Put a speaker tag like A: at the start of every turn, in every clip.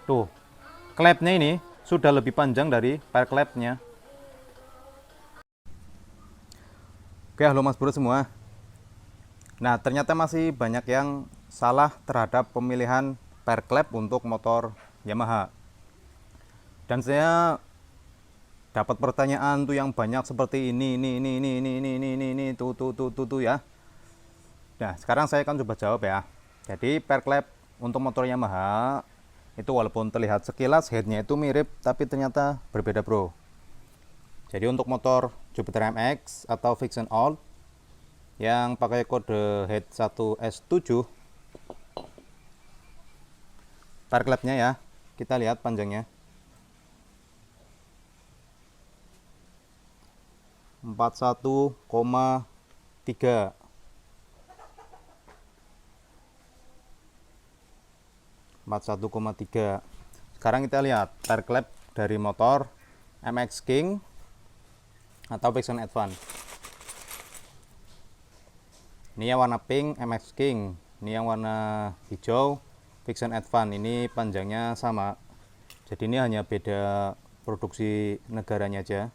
A: Tuh, klepnya ini sudah lebih panjang dari per klepnya. Oke, halo Mas Bro semua. Nah, ternyata masih banyak yang salah terhadap pemilihan per klep untuk motor Yamaha. Dan saya dapat pertanyaan tuh yang banyak seperti ini tuh ya. Nah, sekarang saya akan coba jawab ya. Jadi per klep untuk motor Yamaha itu walaupun terlihat sekilas headnya itu mirip, tapi ternyata berbeda bro. Jadi untuk motor Jupiter MX atau Vixen All yang pakai kode head 1S7, per klepnya ya, kita lihat panjangnya 41,3. Sekarang kita lihat per klep dari motor MX King atau Vixen Advance. Ini yang warna pink MX King, ini yang warna hijau Vixen Advance. Ini panjangnya sama, jadi ini hanya beda produksi negaranya aja.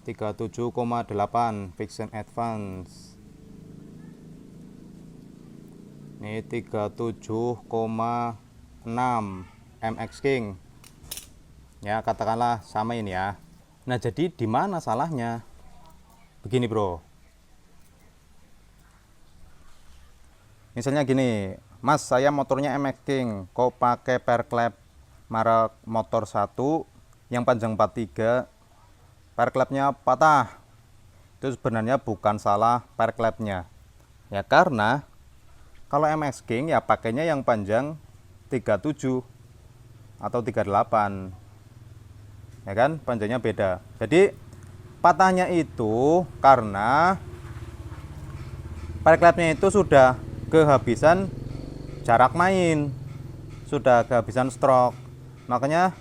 A: (37,8) Vixen Advance. Ini 37,6 MX King. Ya, katakanlah sama ini ya. Nah, jadi di mana salahnya? Begini, Bro. Misalnya gini, Mas, saya motornya MX King, kok pakai per klep merek motor 1 yang panjang 43, per klepnya patah. Itu sebenarnya bukan salah per klepnya. Ya karena kalau MX King ya pakainya yang panjang 37 atau 38. Ya kan, panjangnya beda. Jadi patahnya itu karena per klepnya itu sudah kehabisan jarak main, sudah kehabisan stroke, makanya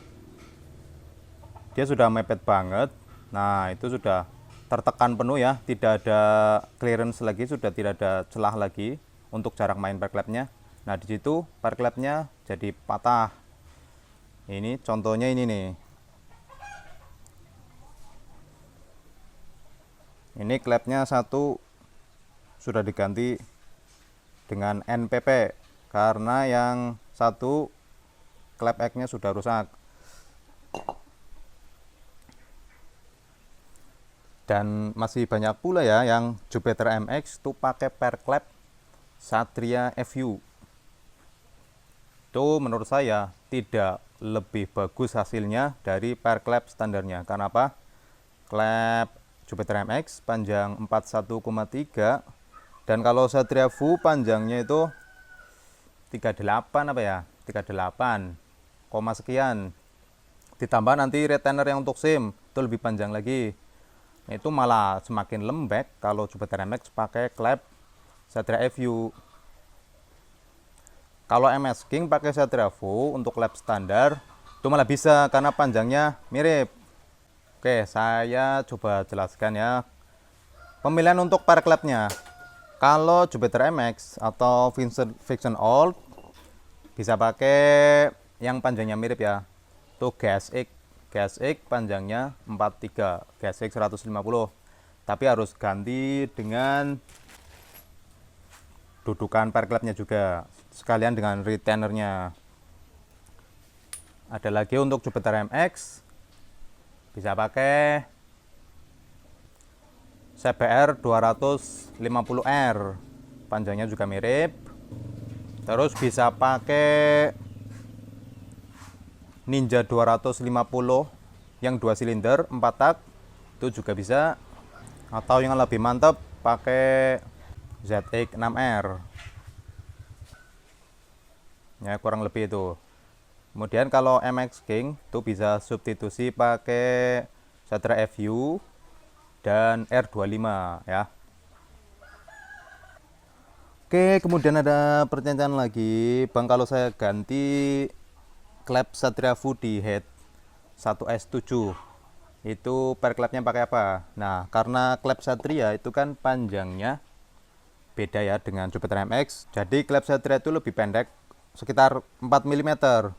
A: dia sudah mepet banget. Nah, itu sudah tertekan penuh ya, tidak ada clearance lagi, sudah tidak ada celah lagi untuk jarak main per klepnya. Nah, di situ per klepnya jadi patah. Ini contohnya ini nih. Ini klepnya satu sudah diganti dengan NPP karena yang satu klep X-nya sudah rusak. Dan masih banyak pula ya yang Jupiter MX itu pakai per klep Satria FU. Itu menurut saya tidak lebih bagus hasilnya dari per klep standarnya. Karena apa? Klep Jupiter MX panjang 41,3 dan kalau Satria FU panjangnya itu 38 apa ya? 38, sekian. Ditambah nanti retainer yang untuk SIM itu lebih panjang lagi. Itu malah semakin lembek kalau Jupiter MX pakai klep Satria FU. Kalau MX King pakai Satria FU untuk klep standar itu malah bisa karena panjangnya mirip. Oke, saya coba jelaskan ya. Pemilihan untuk per klepnya. Kalau Jupiter MX atau Vixen All bisa pakai yang panjangnya mirip ya. Itu GSX panjangnya 43, GSX 150. Tapi harus ganti dengan dudukan per klepnya juga, sekalian dengan retainernya. Ada lagi untuk Jupiter MX bisa pakai CBR 250R, panjangnya juga mirip. Terus bisa pakai Ninja 250 yang 2 silinder 4 tak, itu juga bisa. Atau yang lebih mantap pakai ZX 6R. Ya, kurang lebih itu. Kemudian kalau MX King itu bisa substitusi pakai Satria FU dan R25 ya. Oke, kemudian ada pertanyaan lagi, Bang, kalau saya ganti klep Satria FU di head 1S7 itu per klepnya pakai apa? Nah, karena klep Satria itu kan panjangnya beda ya dengan Jupiter MX. Jadi klep Satria itu lebih pendek, sekitar 4 mm.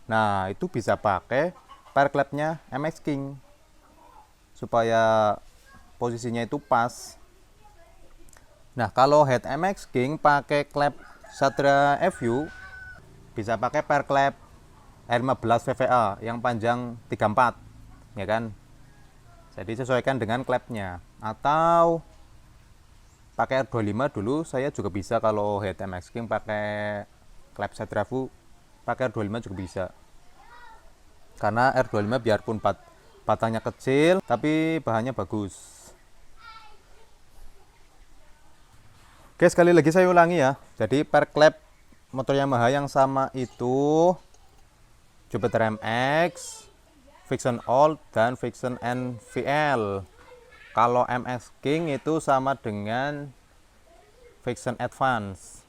A: Nah, itu bisa pakai per klepnya MX King supaya posisinya itu pas. Nah, kalau head MX King pakai klep Satria FU bisa pakai per klep R15 VVA yang panjang 34, ya kan? Jadi sesuaikan dengan klepnya. Atau pakai R25 dulu saya juga bisa. Kalau head MX King pakai klep Satria FU, pakai R25 juga bisa. Karena R25 biarpun batangnya kecil tapi bahannya bagus. Oke, sekali lagi saya ulangi ya. Jadi per klep motor Yamaha yang sama itu Jupiter MX, Vixen Old, dan Vixen NVL. Kalau MX King itu sama dengan Vixen Advance.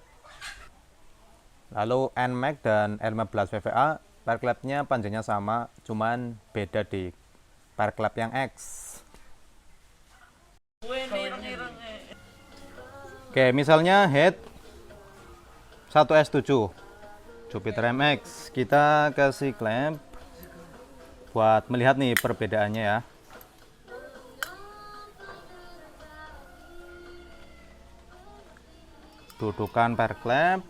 A: Lalu NMAX dan R15 VVA per klepnya panjangnya sama, cuman beda di per klep yang X. Oke, misalnya head 1S7 Jupiter MX, kita kasih klep buat melihat nih perbedaannya ya. Dudukan per klep.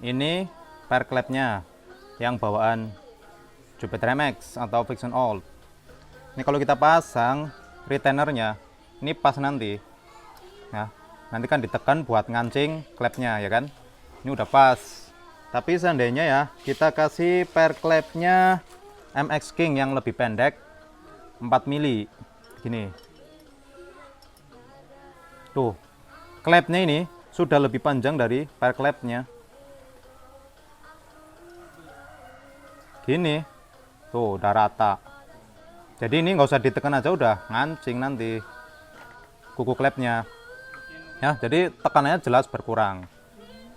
A: Ini per klepnya yang bawaan Jupiter MX atau Vixen Old. Ini kalau kita pasang retainernya, ini pas nanti. Nah, nanti kan ditekan buat ngancing klepnya ya kan. Ini udah pas. Tapi seandainya ya kita kasih per klepnya MX King yang lebih pendek 4 mili gini. Tuh, klepnya ini sudah lebih panjang dari per klepnya. Gini, tuh udah rata. Jadi ini nggak usah ditekan aja udah ngancing nanti kuku klepnya. Ya, jadi tekanannya jelas berkurang.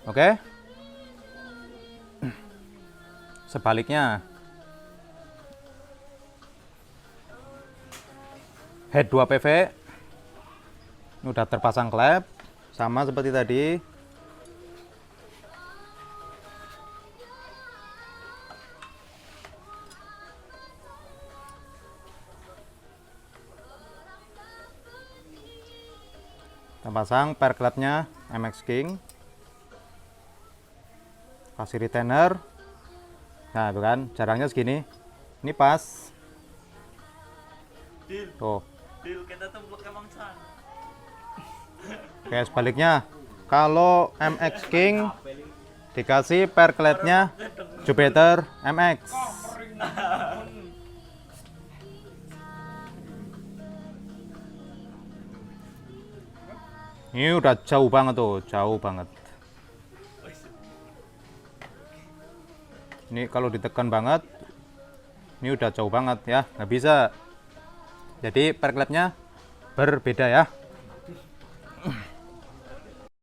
A: Oke? Sebaliknya, head 2 PV ini udah terpasang klep sama seperti tadi. Kita pasang per klepnya MX King, kasih retainer. Nah, itu kan jaraknya segini, ini pas. Tuh. Oke, sebaliknya kalau MX King dikasih per klepnya Jupiter MX. Ini udah jauh banget tuh, jauh banget. Ini kalau ditekan banget, ini udah jauh banget ya, nggak bisa. Jadi per klepnya berbeda ya.